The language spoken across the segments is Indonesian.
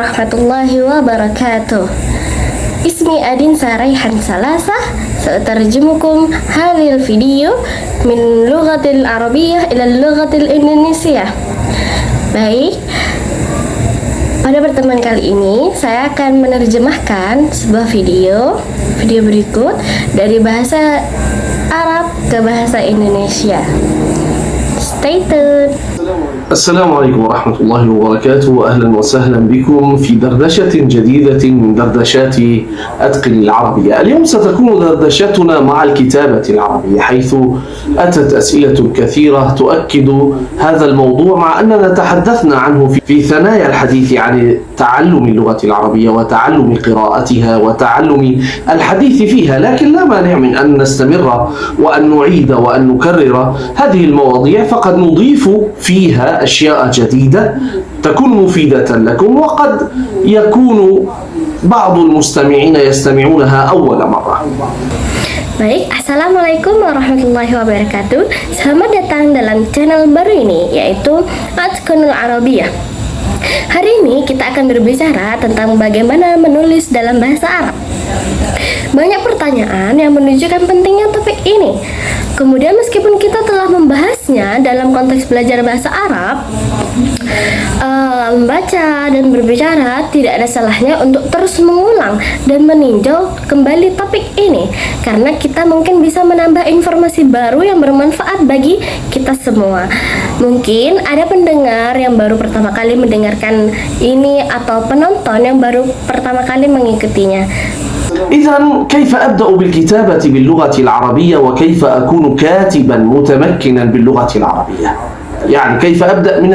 warahmatullahi wabarakatuh. Ismi Adin Saraihan Salasah. Sa'tarjumukum hadhil video min lughatil Arabiyyah ila lughatil Indonesiah. Baik, pada pertemuan kali ini saya akan menerjemahkan sebuah video berikut dari bahasa Arab ke bahasa Indonesia. Stay tuned. السلام عليكم ورحمة الله وبركاته، وأهلا وسهلا بكم في دردشة جديدة من دردشات أتقن العربية. اليوم ستكون دردشتنا مع الكتابة العربية، حيث أتت أسئلة كثيرة تؤكد هذا الموضوع، مع أننا تحدثنا عنه في ثنايا الحديث عن تعلم اللغة العربية وتعلم قراءتها وتعلم الحديث فيها، لكن لا مانع من أن نستمر وأن نعيد وأن نكرر هذه المواضيع، فقد نضيف فيها أشياء جديدة تكون مفيدة لكم، وقد يكون بعض المستمعين يستمعونها أول مرة. Baik, Assalamualaikum warahmatullahi wabarakatuh. Selamat datang dalam channel baru ini, yaitu Atqanul Arabiyyah. Hari ini kita akan berbicara tentang bagaimana menulis dalam bahasa Arab. Banyak pertanyaan yang menunjukkan pentingnya topik ini. Kemudian meskipun kita telah membahasnya dalam konteks belajar bahasa Arab, membaca dan berbicara, tidak ada salahnya untuk terus mengulang dan meninjau kembali topik ini, karena kita mungkin bisa menambah informasi baru yang bermanfaat bagi kita semua. Mungkin ada pendengar yang baru pertama kali mendengarkan ini atau penonton yang baru pertama kali mengikutinya. إذن كيف أبدأ بالكتابة باللغة العربية وكيف أكون كاتبا متمكنا باللغة العربية؟ يعني كيف أبدأ من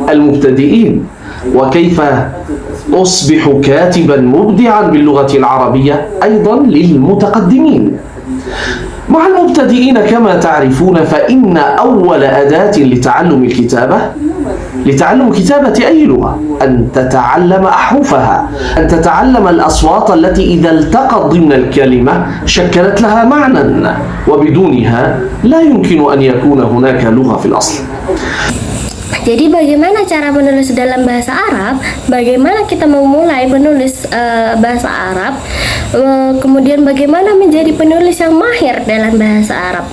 المبتدئين وكيف أصبح كاتبا مبدعا باللغة العربية أيضا للمتقدمين. مع المبتدئين كما تعرفون فإن أول أداة لتعلم الكتابة لتعلم كتابة أي لغة أن تتعلم أحرفها، أن تتعلم الأصوات التي إذا التقت ضمن الكلمة شكلت لها معنى، وبدونها لا يمكن أن يكون هناك لغة في الأصل. Jadi bagaimana cara menulis dalam bahasa Arab? Bagaimana kita memulai menulis bahasa Arab? Kemudian bagaimana menjadi penulis yang mahir dalam bahasa Arab?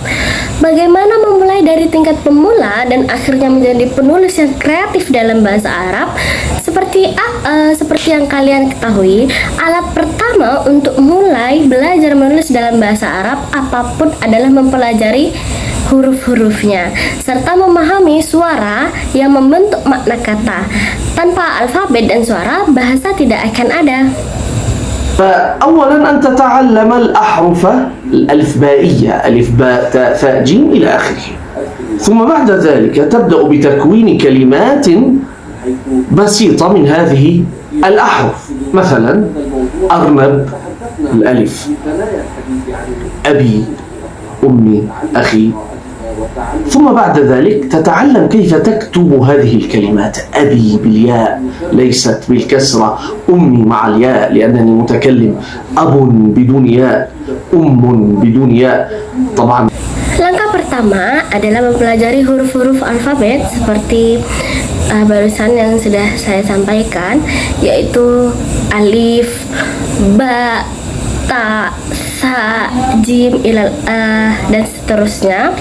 Bagaimana memulai dari tingkat pemula dan akhirnya menjadi penulis yang kreatif dalam bahasa Arab? Seperti yang kalian ketahui, alat pertama untuk mulai belajar menulis dalam bahasa Arab apapun adalah mempelajari huruf-hurufnya serta memahami suara yang membentuk makna kata. Tanpa alfabet dan suara, bahasa tidak akan ada. فأولا أن تتعلم الأحرف الألفبائية، ألف باء تاء ثاء جيم إلى آخره، ثم بعد ذلك تبدأ بتكوين كلمات بسيطة من هذه الأحرف، مثلا أرنب الألف، أبي، أمي، أخي. ثم بعد ذلك تتعلم كيف تكتب هذه الكلمات، أبي بالياء ليست بالكسرة، أمي مع الياء لأنني متكلم، أب بدون ياء، بدون ياء. طبعا Langkah pertama adalah mempelajari huruf-huruf alfabet seperti barusan yang sudah saya sampaikan, yaitu alif, ba, ta, sa, jim, ilal, dan seterusnya.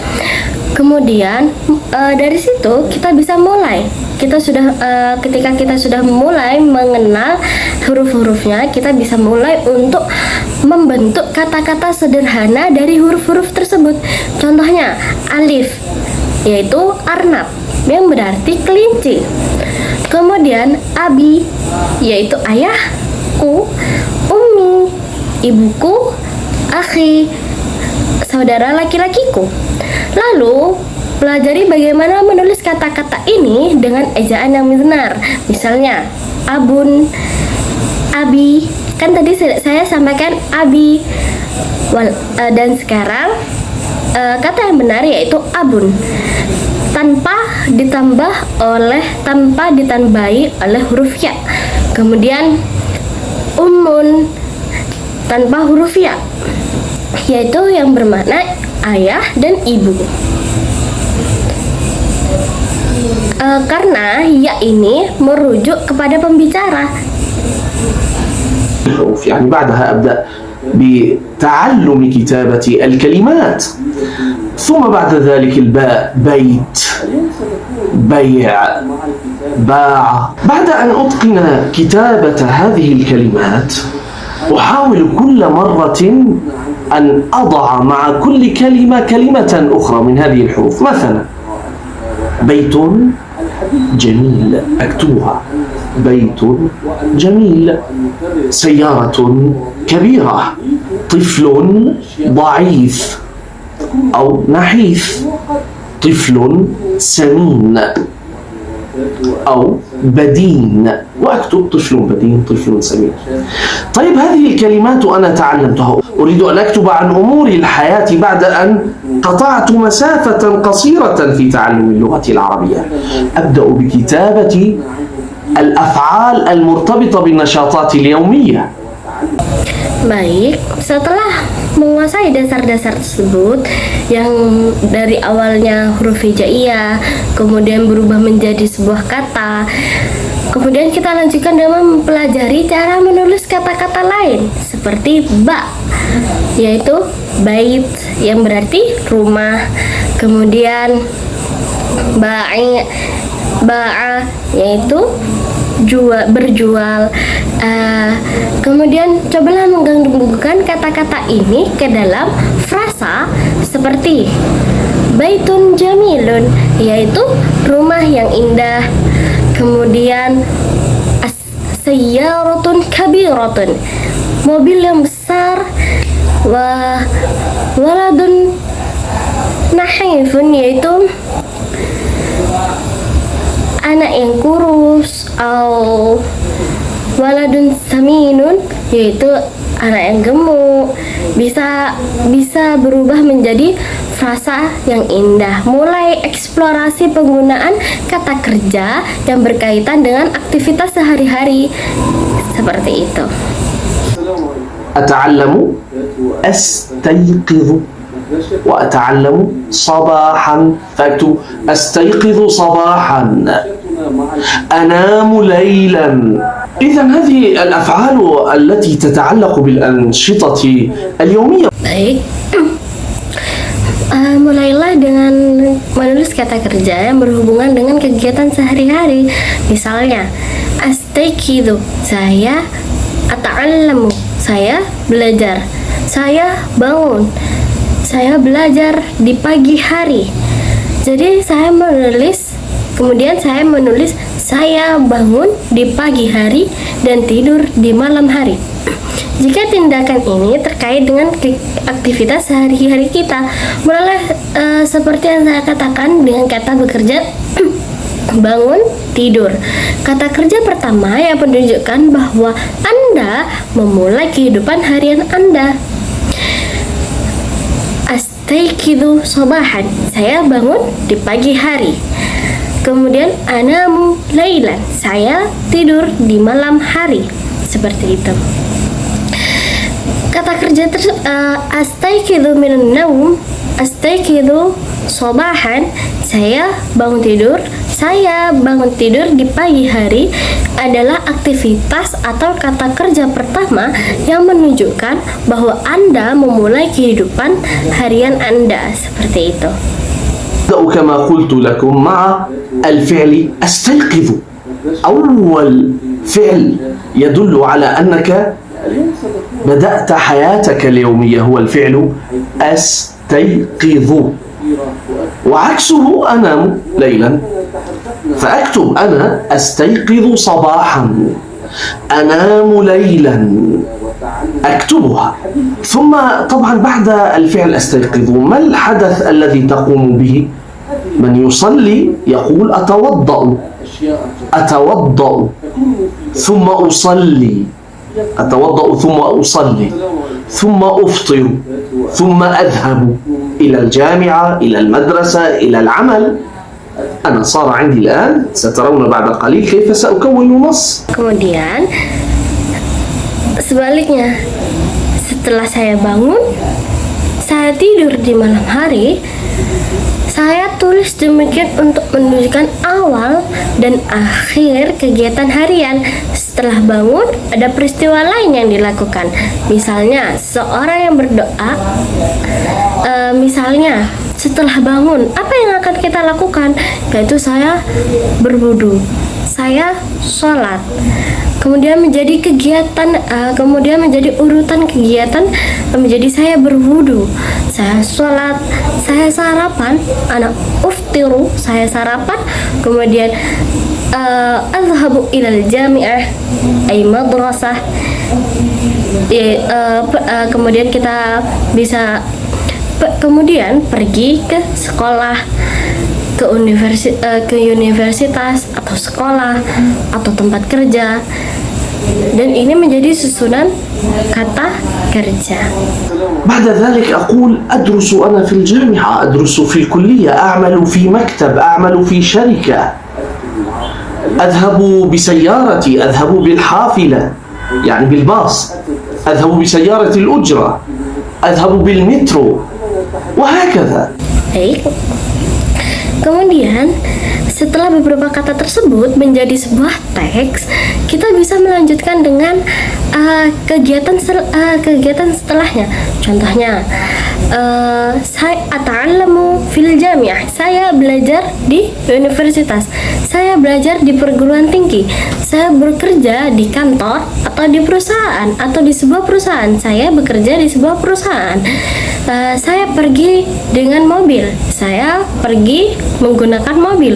Kemudian dari situ kita bisa mulai. Ketika kita sudah mulai mengenal huruf-hurufnya, kita bisa mulai untuk membentuk kata-kata sederhana dari huruf-huruf tersebut. Contohnya alif, yaitu arnab, yang berarti kelinci. Kemudian abi, yaitu ayahku, ummi, ibuku, akhi, saudara laki-lakiku. Lalu pelajari bagaimana menulis kata-kata ini dengan ejaan yang benar. Misalnya abun, abi, kan tadi saya sampaikan abi, dan sekarang kata yang benar yaitu abun, tanpa ditambahi oleh huruf ya. Kemudian ummun tanpa huruf ya, yaitu yang bermakna ayah dan ibu. Karena ya ini merujuk kepada pembicara. يعني بعدها أبدأ بتعلم كتابة الكلمات، ثم بعد ذلك الباء بيت، بيع، باع. بعد أن أتقن كتابة هذه الكلمات أحاول كل مرة أن أضع مع كل كلمة كلمة أخرى من هذه الحروف. مثلا بيت جميل أكتبها، بيت جميل. سيارة كبيرة، طفل ضعيف أو نحيف، طفل سمين أو بدين، وأكتب طفل بدين، طفل سمين. طيب هذه الكلمات أنا تعلمتها، أريد أن أكتب عن أمور الحياة بعد أن قطعت مسافة قصيرة في تعلم اللغة العربية. أبدأ بكتابة الأفعال المرتبطة بالنشاطات اليومية. Baik, setelah menguasai dasar-dasar tersebut yang dari awalnya huruf hijaiyah kemudian berubah menjadi sebuah kata, kemudian kita lanjutkan dengan mempelajari cara menulis kata-kata lain seperti ba, yaitu bait yang berarti rumah, kemudian ba'a yaitu berjual. Kemudian cobalah menggabungkan kata-kata ini ke dalam frasa seperti baitun jamilun, yaitu rumah yang indah. Kemudian sayyaratun kabiratun, mobil yang besar. Waladun nahifun, yaitu anak yang kurus. Atau waladun saminun, yaitu anak yang gemuk. Bisa berubah menjadi frasa yang indah. Mulai eksplorasi penggunaan kata kerja yang berkaitan dengan aktivitas sehari-hari seperti itu. أتعلم أستيقظ، وأتعلم صباحا، فأكتب أستيقظ صباحا، أنام ليلا. إذا هذه الأفعال التي تتعلق بالأنشطة اليومية. Baik, mulailah dengan menulis kata kerja yang berhubungan dengan kegiatan sehari-hari. Misalnya, astaiqidu, saya; ata'allamu, saya belajar; saya bangun; saya belajar di pagi hari. Jadi saya menulis, kemudian saya menulis saya bangun di pagi hari dan tidur di malam hari. Jika tindakan ini terkait dengan aktivitas sehari-hari kita, mulailah seperti yang saya katakan dengan kata bekerja, bangun, tidur. Kata kerja pertama yang menunjukkan bahwa Anda memulai kehidupan harian Anda. Astaiqidu sabahan, saya bangun di pagi hari. Kemudian anamu lailan, saya tidur di malam hari. Seperti itu. Kata kerja astaiqidu minan naum, astaiqidu sabahan, saya bangun tidur. Saya bangun tidur di pagi hari adalah aktivitas atau kata kerja pertama yang menunjukkan bahwa Anda memulai kehidupan harian Anda. Seperti itu. كما قلت لكم مع الفعل أستيقظ. أول فعل يدل على أنك بدأت حياتك اليومية هو الفعل أستيقظ، وعكسه أنام ليلا. فأكتب أنا أستيقظ صباحا، أنام ليلا، أكتبها. ثم طبعا بعد الفعل أستيقظ ما الحدث الذي تقوم به؟ من يصلي يقول أتوضأ، أتوضأ ثم أصلي، أتوضأ ثم أصلي، ثم أفطر، ثم أذهب إلى الجامعة، إلى المدرسة، إلى العمل. أنا صار عندي الآن، سترون بعد قليل كيف سأكون نص. Kemudian sebaliknya, setelah saya bangun, saya tidur di malam hari, Saya tulis demikian untuk menunjukkan awal dan akhir kegiatan harian. Setelah bangun, ada peristiwa lain yang dilakukan. Misalnya, seorang yang berdoa, misalnya setelah bangun, apa yang akan kita lakukan? Yaitu saya berwudu, saya sholat. Kemudian menjadi kegiatan, kemudian menjadi urutan kegiatan menjadi saya berwudu, saya sholat, saya sarapan, anak uftiru, saya sarapan, kemudian azhabu ilal jami'ah ay madrasah. Kemudian kita bisa kemudian pergi ke sekolah, ke universitas atau sekolah atau tempat kerja, dan ini menjadi susunan kata kerja. بعد ذلك أقول أدرس أنا في الجامعة، أدرس في الكلية، أعمل في مكتب، أعمل في شركة، أذهب بسيارتي، أذهب بالحافلة يعني بالباص، أذهب بسيارة الأجرة، أذهب بالمترو، وهكذا. Baik. Kemudian setelah beberapa kata tersebut menjadi sebuah teks, kita bisa melanjutkan dengan kegiatan setelahnya. Contohnya, saya ata'allamu fil jami'ah, saya belajar di universitas, saya belajar di perguruan tinggi, saya bekerja di kantor atau di perusahaan atau di sebuah perusahaan, saya bekerja di sebuah perusahaan. Saya pergi dengan mobil, saya pergi menggunakan mobil.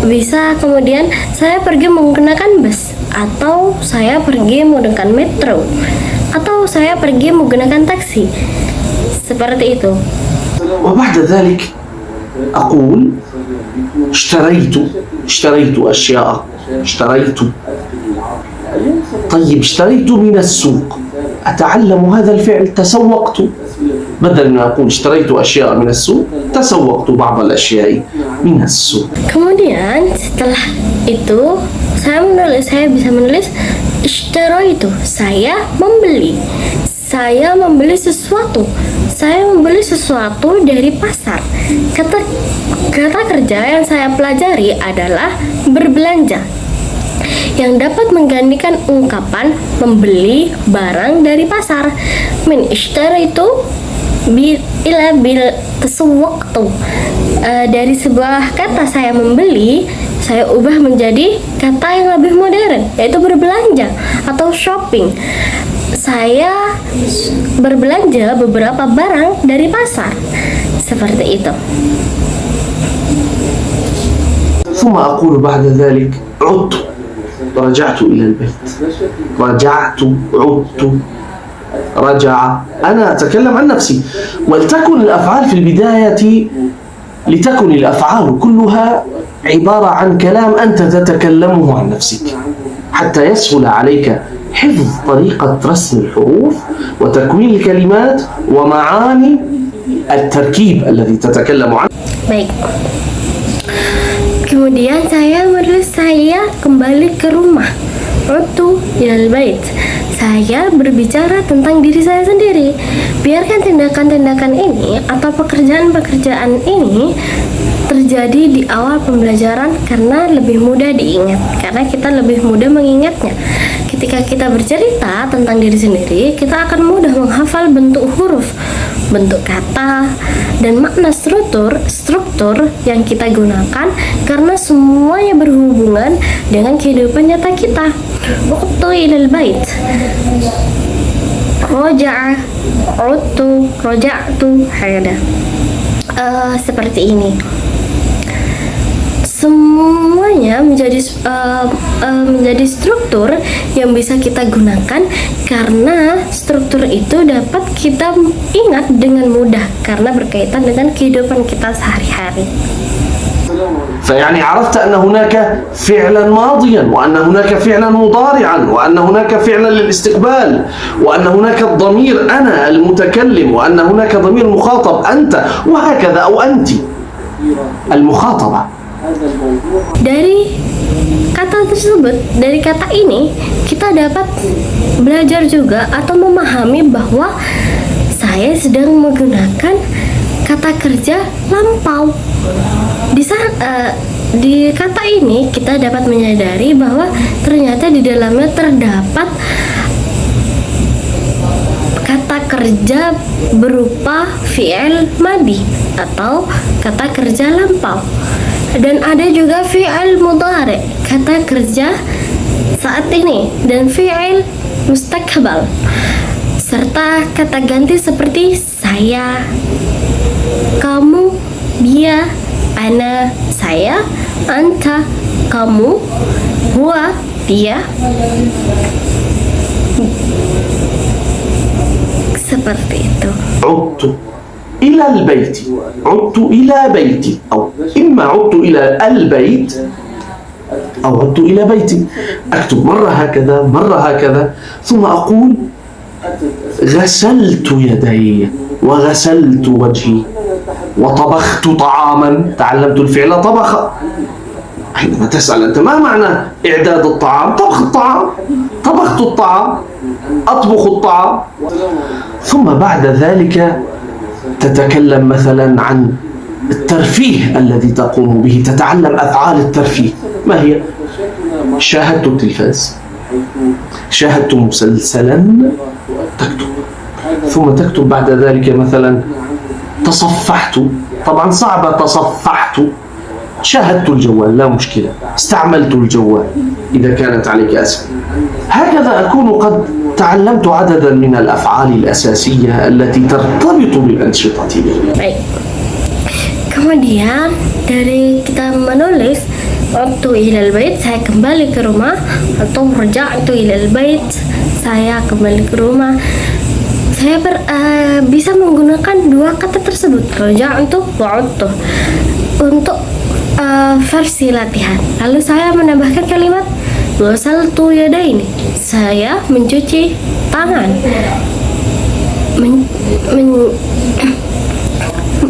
Bisa kemudian saya pergi menggunakan bus, atau saya pergi menggunakan metro, atau saya pergi menggunakan taksi. Seperti itu. وبعد ذلك أقول اشتريت أشياء، طيب اشتريت من السوق، أتعلم هذا الفعل تسوقت، بدل ما أقول اشتريت أشياء من السوق تسوقت بعض الأشياء من السوق. Kemudian setelah itu saya bisa menulis ishtaraitu, saya membeli sesuatu, dari pasar. Kata kerja yang saya pelajari adalah berbelanja, yang dapat menggantikan ungkapan membeli barang dari pasar. Min ishtaraitu bil tasawwaqtu. Dari sebuah kata saya membeli, saya ubah menjadi kata yang lebih modern, yaitu berbelanja atau shopping. Saya berbelanja beberapa barang dari pasar. Seperti itu. ثم أقول بعد ذلك عدت، رجعت إلى البيت، عدت، رجع. أنا أتكلم عن نفسي. ولتكن الأفعال في البداية، لتكن الأفعال كلها عبارة عن كلام أنت تتكلمه عن نفسك، حتى يسهل عليك حفظ طريقة رسم الحروف وتكوين الكلمات ومعاني التركيب الذي تتكلم عنه. Baik. Kemudian saya kembali ke rumah. Utu ilal bait. Saya berbicara tentang diri saya sendiri. Biarkan tindakan-tindakan ini atau pekerjaan-pekerjaan ini terjadi di awal pembelajaran karena lebih mudah diingat, karena kita lebih mudah mengingatnya. Ketika kita bercerita tentang diri sendiri, kita akan mudah menghafal bentuk huruf, bentuk kata, dan makna struktur yang kita gunakan karena semuanya berhubungan dengan kehidupan nyata kita. Waktu ilal bait, roja'a, udtu, roja'tu, hakada. Seperti ini. Semuanya menjadi struktur yang bisa kita gunakan karena struktur itu dapat kita ingat dengan mudah karena berkaitan dengan kehidupan kita sehari-hari. فيعني عرفت أن هناك فعلا ماضيا، وأن هناك فعلا مضارعا، وأن هناك فعلا للاستقبال، وأن هناك الضمير أنا المتكلم، وأن هناك ضمير مخاطب أنت، وهكذا، أو أنت المخاطبة. Dari kata tersebut, dari kata ini kita dapat belajar juga atau memahami bahwa saya sedang menggunakan kata kerja lampau. Di kata ini kita dapat menyadari bahwa ternyata di dalamnya terdapat kata kerja berupa fi'il madi atau kata kerja lampau, dan ada juga fi'il mudhari, kata kerja saat ini, dan fi'il mustaqbal, serta kata ganti seperti saya, kamu, dia, ana, saya, anta, kamu, huwa, dia, seperti itu. عدت إلى البيت، عدت إلى بيتي، أو إما عدت إلى البيت أو عدت إلى بيتي. أكتب مرة هكذا مرة هكذا، ثم أقول غسلت يدي وغسلت وجهي وطبخت طعاما. تعلمت الفعل طبخ. حينما تسأل أنت ما معنى إعداد الطعام؟ طبخ الطعام، طبخت الطعام، أطبخ الطعام. ثم بعد ذلك تتكلم مثلا عن الترفيه الذي تقوم به، تتعلم أفعال الترفيه. ما هي؟ شاهدت التلفاز، شاهدت مسلسلا، تكتب. ثم تكتب بعد ذلك مثلا تصفحت، طبعا صعبة، تصفحت. شاهدت الجوال، لا مشكلة، استعملت الجوال إذا كانت عليك أسهل. هكذا أكون قد تعلمت عددا من الأفعال الأساسية التي ترتبط بالأنشطة. Baik. Kemudian dari kita menulis waktu ilal bait, saya kembali ke rumah, atau raja'tu ilal bait, saya kembali ke rumah, saya bisa menggunakan dua kata tersebut, raja'tu wa 'udtu, untuk versi latihan. Lalu saya menambahkan kalimat ghasaltu yadaini, saya mencuci tangan,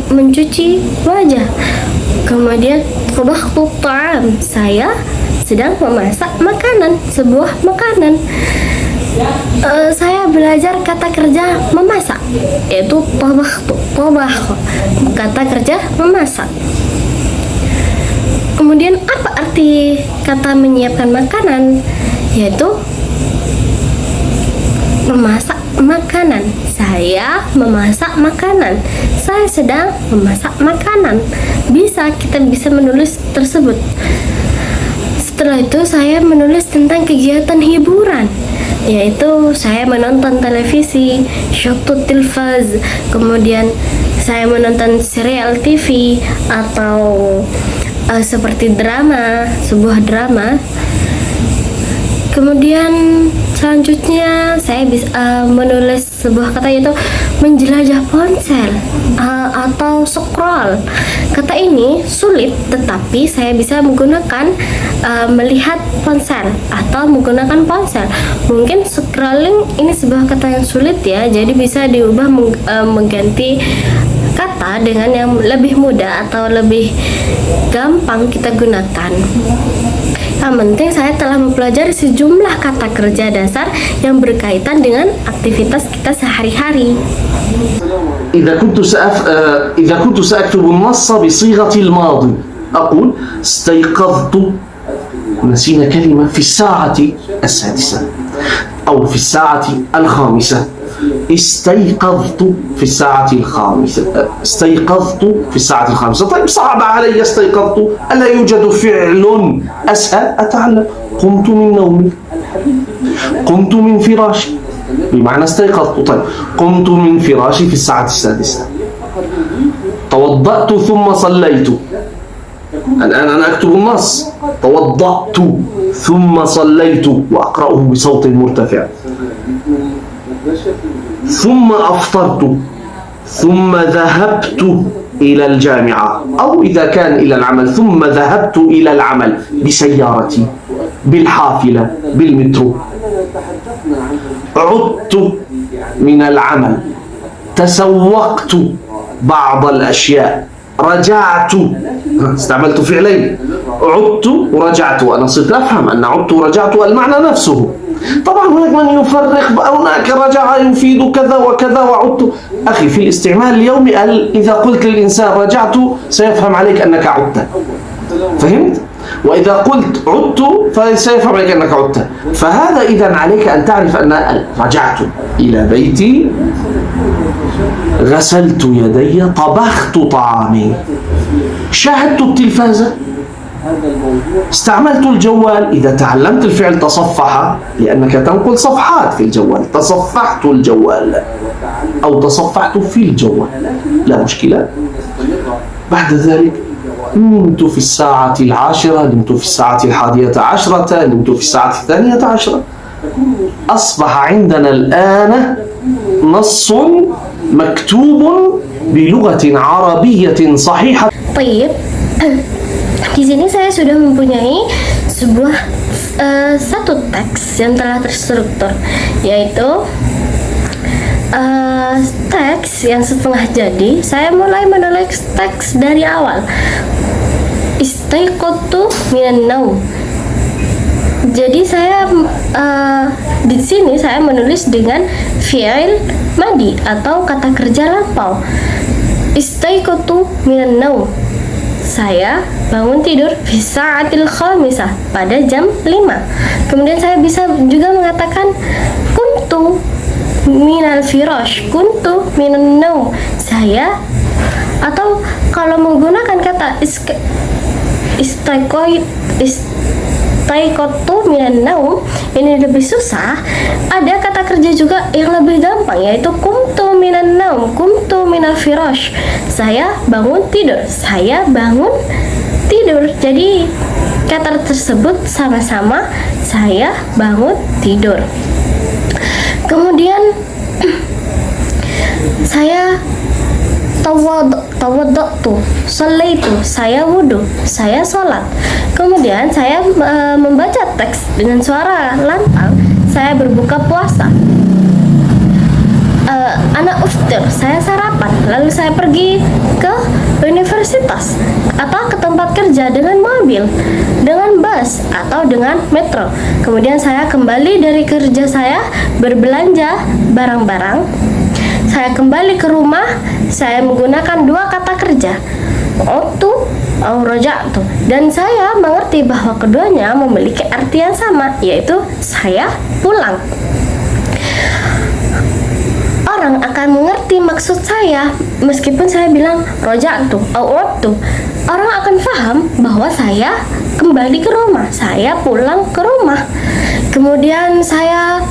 mencuci wajah. Kemudian tabakhtu ta'am, saya sedang memasak makanan, sebuah makanan. Saya belajar kata kerja memasak, yaitu tabakhtu, tabakh, kata kerja memasak. Kemudian apa arti kata menyiapkan makanan? Yaitu memasak makanan. Saya memasak makanan, saya sedang memasak makanan. Kita bisa menulis tersebut. Setelah itu saya menulis tentang kegiatan hiburan, yaitu saya menonton televisi, syukur tilfaz, kemudian saya menonton serial TV atau seperti drama, sebuah drama. Kemudian selanjutnya saya bisa menulis sebuah kata, yaitu menjelajah ponsel atau scroll. Kata ini sulit, tetapi saya bisa menggunakan melihat ponsel atau menggunakan ponsel. Mungkin scrolling ini sebuah kata yang sulit ya, jadi bisa diubah mengganti kata dengan yang lebih mudah atau lebih gampang kita gunakan. Yang penting saya telah mempelajari sejumlah kata kerja dasar yang berkaitan dengan aktivitas kita sehari-hari. إذا كنت سأكتب النص بصيغة الماضي أقول استيقظت، نسينا كلمة، في الساعة السادسة أو في الساعة الخامسة. استيقظت في الساعة الخامسة، استيقظت في الساعة الخامسة. طيب صعب علي استيقظت، ألا يوجد فعل أسهل؟ أتعلم. قمت من نومي، قمت من فراشي، بمعنى استيقظت. طيب قمت من فراشي في الساعة السادسة. توضأت ثم صليت. الآن أنا أكتب النص، توضأت ثم صليت، وأقرأه بصوت مرتفع. ثم أفطرت، ثم ذهبت إلى الجامعة، أو إذا كان إلى العمل ثم ذهبت إلى العمل بسيارتي، بالحافلة، بالمترو. عدت من العمل، تسوقت بعض الأشياء رجعت، استعملت فعلين، عدت ورجعت، وأنا صرت أفهم أن عدت ورجعت المعنى نفسه. طبعا هناك من يفرق، هناك رجع يفيد كذا وكذا وعدت. أخي في الاستعمال اليومي إذا قلت للإنسان رجعت سيفهم عليك أنك عدت، فهمت؟ وإذا قلت عدت فسيفهم عليك أنك عدت. فهذا إذن عليك أن تعرف أن رجعت إلى بيتي، غسلت يدي، طبخت طعامي، شاهدت التلفاز، استعملت الجوال. إذا تعلمت الفعل تصفح، لأنك تنقل صفحات في الجوال، تصفحت الجوال أو تصفحت في الجوال، لا مشكلة. بعد ذلك نمت في الساعة 10، نمت في الساعة 11، نمت في الساعة 12. أصبح عندنا الآن نص مكتوب بلغة عربية صحيحة. Baik, di sini saya sudah mempunyai sebuah satu teks yang telah terstruktur, yaitu teks yang setengah jadi. Saya mulai menulis teks dari awal. Istaiqadtu minan naum. Jadi saya di sini saya menulis dengan fi'il madi atau kata kerja lampau. Istaiqadtu minan naum. Saya bangun tidur fi sa'atil khamisah, pada jam 5. Kemudian saya bisa juga mengatakan kuntu minal firash, kuntu minan naum. Saya, atau kalau menggunakan kata istaiqadtu minan naum, ini lebih susah. Ada kata kerja juga yang lebih gampang, yaitu kumtu minan naum, kumtu minal firash. Saya bangun tidur, saya bangun tidur. Jadi kata tersebut sama-sama saya bangun tidur. Kemudian saya tawaddatu, sallaitu, saya wudu, saya sholat. Kemudian saya membaca teks dengan suara lantang, saya berbuka puasa. Anak uftir, saya sarapan, lalu saya pergi ke universitas atau ke tempat kerja dengan mobil, dengan bus atau dengan metro. Kemudian saya kembali dari kerja, saya berbelanja barang-barang. Saya kembali ke rumah, saya menggunakan dua kata kerja, uttu atau raja'tu, dan saya mengerti bahwa keduanya memiliki arti yang sama, yaitu saya pulang. Orang akan mengerti maksud saya meskipun saya bilang raja'tu atau uttu. Orang akan paham bahwa saya kembali ke rumah, saya pulang ke rumah. Kemudian saya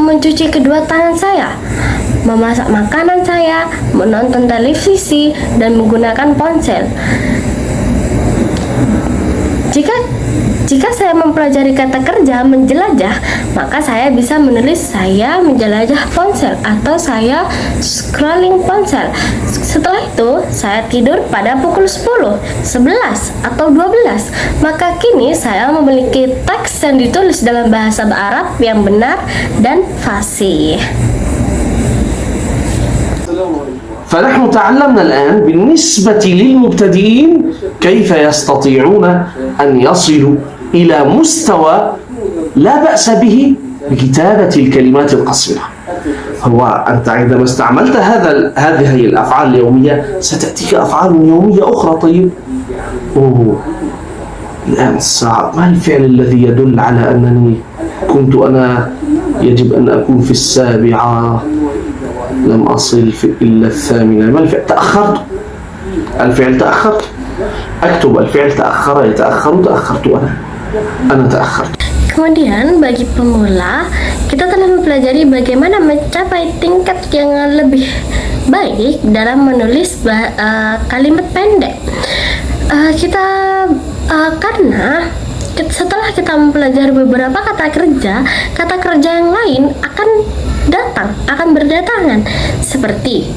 mencuci kedua tangan saya, memasak makanan saya, menonton televisi, dan menggunakan ponsel. Jika saya mempelajari kata kerja menjelajah, maka saya bisa menulis saya menjelajah ponsel atau saya scrolling ponsel. Setelah itu, saya tidur pada pukul 10, 11, atau 12. Maka kini saya memiliki teks yang ditulis dalam bahasa Arab yang benar dan fasih. فنحن تعلمنا الآن بالنسبة للمبتدئين كيف يستطيعون أن يصلوا إلى مستوى لا بأس به بكتابة الكلمات القصيرة. هو أنت عندما استعملت هذه الأفعال اليومية ستأتيك أفعال يومية أخرى. طيب الآن الساعة، ما الفعل الذي يدل على أنني كنت أنا يجب أن أكون في 7، لم أصل إلا 8؟ ما الفعل؟ تأخرت. الفعل تأخرت. أكتب الفعل تأخر، يتأخر، تأخرت أنا تأخرت. Kemudian bagi pemula, kita telah mempelajari bagaimana mencapai tingkat yang lebih baik dalam menulis kalimat pendek. Karena setelah kita mempelajari beberapa kata kerja yang lain akan berdatangan. Seperti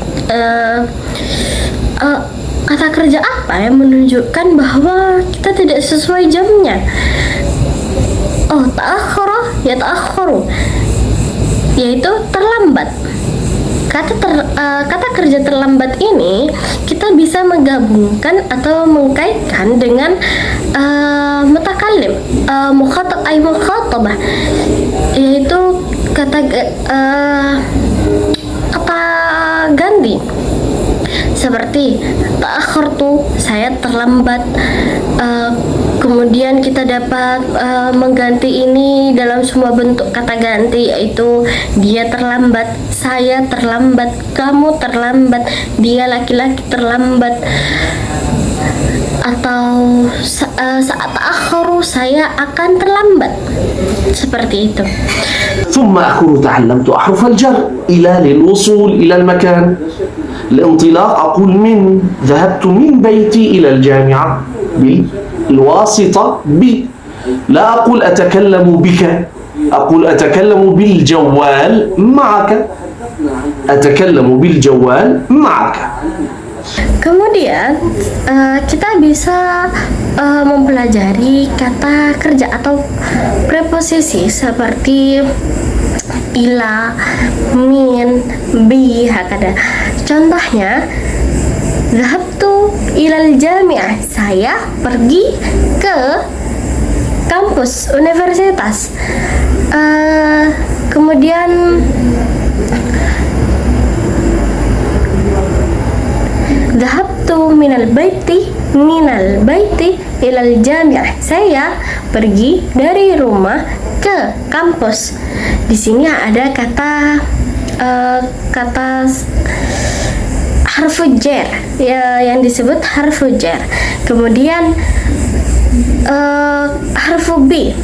kata kerja apa yang menunjukkan bahwa kita tidak sesuai jamnya? Ta'akhkhara, yata'akhkharu, yaitu terlambat. kata kerja terlambat ini kita bisa menggabungkan atau mengkaitkan dengan mutakallim, mukhatabah, yaitu kata ganti, seperti ta'akhartu, saya terlambat. Kemudian kita dapat mengganti ini dalam semua bentuk kata ganti, yaitu dia terlambat, saya terlambat, kamu terlambat, dia laki-laki terlambat, atau saat ta'akharu, saya akan terlambat, seperti itu. ثم أكون تعلمت أحرف الجر إلى للوصول إلى المكان. الانطلاق أقول من، ذهبت من بيتي إلى الجامعة بالواسطة ب. لا أقول أتكلم بك، أقول أتكلم بالجوال معك، أتكلم بالجوال معك. Kemudian kita bisa mempelajari kata kerja atau preposisi seperti ila, min, bi, hakada. Contohnya, zahabtu ilal jami'ah, saya pergi ke kampus universitas. Kemudian zahabtu minal baiti ilal jami'ah, saya pergi dari rumah ke kampus. Di sini ada kata harfu jar, ya, yang disebut harfu jar. Kemudian harfu b,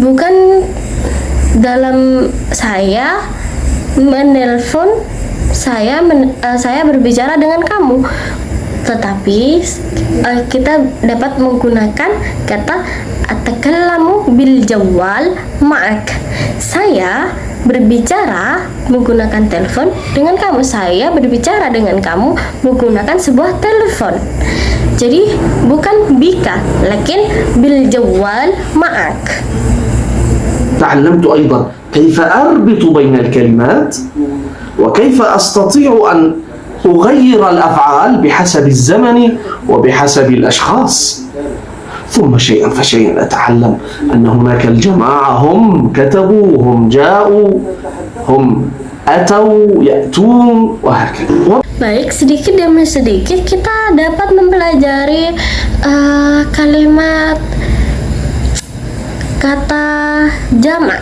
bukan dalam saya menelpon, saya berbicara dengan kamu, tetapi kita dapat menggunakan kata atakallamu bil jawal ma'ak, saya berbicara menggunakan telepon dengan kamu, saya berbicara dengan kamu menggunakan sebuah telepon. Jadi bukan bika, lakin bil jawal ma'ak. تعلمت أيضا كيف أربط بين الكلمات، وكيف أستطيع أن أغير الأفعال بحسب الزمن وبحسب الأشخاص. ثم شيئا فشيئا أتعلم أن هناك الجماعة، هم كتبوا، هم جاءوا، هم أتوا، يأتون، وهكذا. Baik, sedikit demi sedikit kita dapat mempelajari kalimat kata jamak,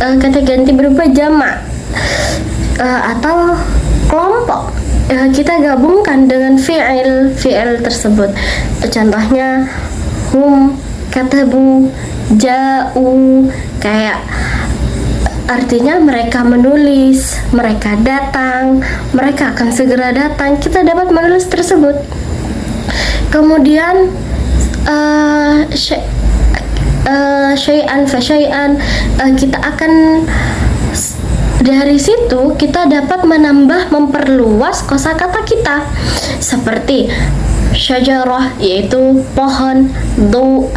kata ganti berupa jamak, atau kelompok. Kita gabungkan dengan fi'il tersebut. Contohnya hum, katabu, ja'u, kayak artinya mereka menulis, mereka datang, mereka akan segera datang. Kita dapat menulis tersebut. Kemudian syai'an fa syai'an, kita akan dari situ kita dapat menambah, memperluas kosakata kita, seperti syajarah, yaitu pohon, du,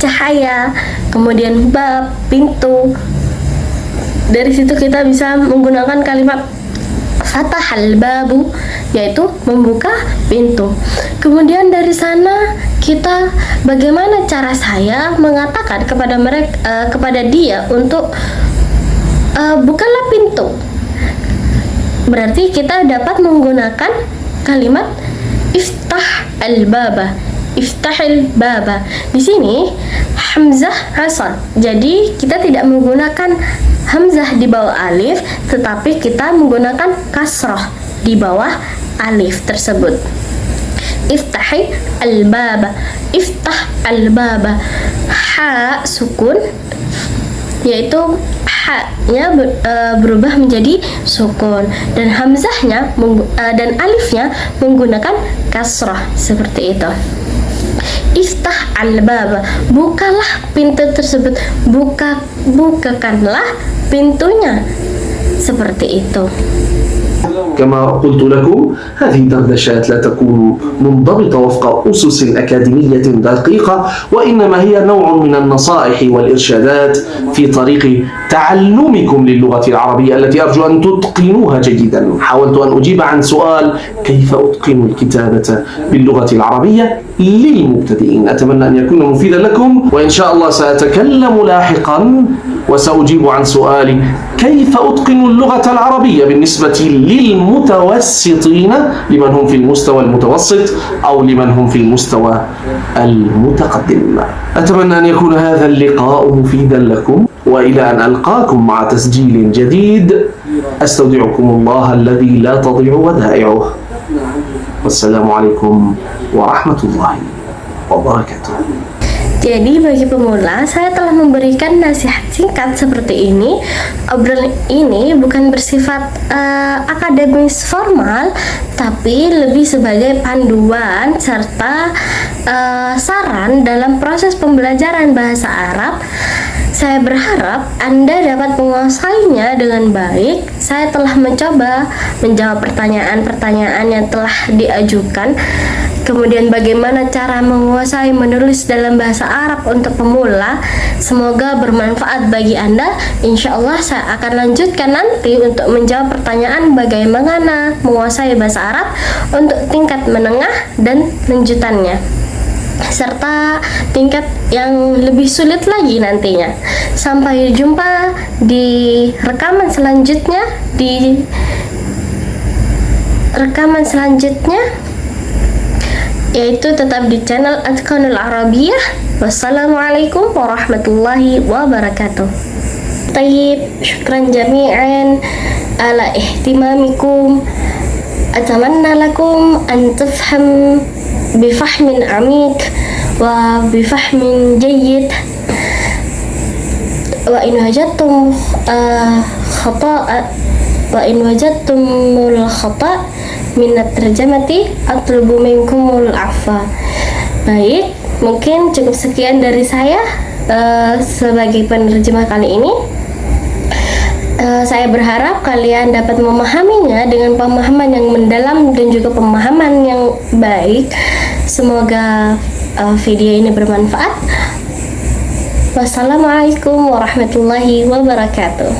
cahaya, kemudian bab, pintu. Dari situ kita bisa menggunakan kalimat fatahal babu, yaitu membuka pintu. Kemudian dari sana kita bagaimana cara saya mengatakan kepada mereka, kepada dia untuk bukalah pintu. Berarti kita dapat menggunakan kalimat iftah al-baba, iftahil baba. Di sini hamzah asal. Jadi kita tidak menggunakan hamzah di bawah alif, tetapi kita menggunakan kasrah di bawah alif tersebut. Iftahi al-baba, iftah al-baba. Ha sukun, yaitu ha-nya berubah menjadi sukun, dan hamzahnya dan alifnya menggunakan kasrah, seperti itu. Iftah al-baba, bukalah pintu tersebut, bukakanlah pintunya, seperti itu. كما قلت لكم هذه دردشات لا تكون منضبطة وفق أسس أكاديمية دقيقة، وإنما هي نوع من النصائح والإرشادات في طريق تعلمكم للغة العربية التي أرجو أن تتقنوها جيدا. حاولت أن أجيب عن سؤال كيف أتقن الكتابة باللغة العربية للمبتدئين. أتمنى أن يكون مفيدا لكم، وإن شاء الله سأتكلم لاحقا وسأجيب عن سؤال كيف أتقن اللغة العربية بالنسبة للمتوسطين، لمن هم في المستوى المتوسط أو لمن هم في المستوى المتقدم. أتمنى أن يكون هذا اللقاء مفيدا لكم، وإلى أن ألقاكم مع تسجيل جديد أستودعكم الله الذي لا تضيع ودائعه، والسلام عليكم ورحمة الله wabarakatuh. Jadi bagi pemula, saya telah memberikan nasihat singkat seperti ini. Obrolan ini bukan bersifat akademis formal, tapi lebih sebagai panduan serta saran dalam proses pembelajaran bahasa Arab. Saya berharap Anda dapat menguasainya dengan baik. Saya telah mencoba menjawab pertanyaan-pertanyaan yang telah diajukan. Kemudian bagaimana cara menguasai menulis dalam bahasa Arab untuk pemula. Semoga bermanfaat bagi Anda. Insya Allah saya akan lanjutkan nanti untuk menjawab pertanyaan bagaimana menguasai bahasa Arab untuk tingkat menengah dan lanjutannya, serta tingkat yang lebih sulit lagi nantinya. Sampai jumpa di rekaman selanjutnya, yaitu tetap di channel Atqanul Arabiyah. Wassalamualaikum warahmatullahi wabarakatuh. Tayyib, syukran jami'an ala ihtimamikum. Atamanna lakum an tafham bifahmin amik wa bifahmin jayyid, wa in wajadtum wajadtumul khata' minat terjemati atlubu minkumul afa. Baik, mungkin cukup sekian dari saya sebagai penerjemah kali ini. Saya berharap kalian dapat memahaminya dengan pemahaman yang mendalam dan juga pemahaman yang baik. Semoga video ini bermanfaat. Wassalamualaikum warahmatullahi wabarakatuh.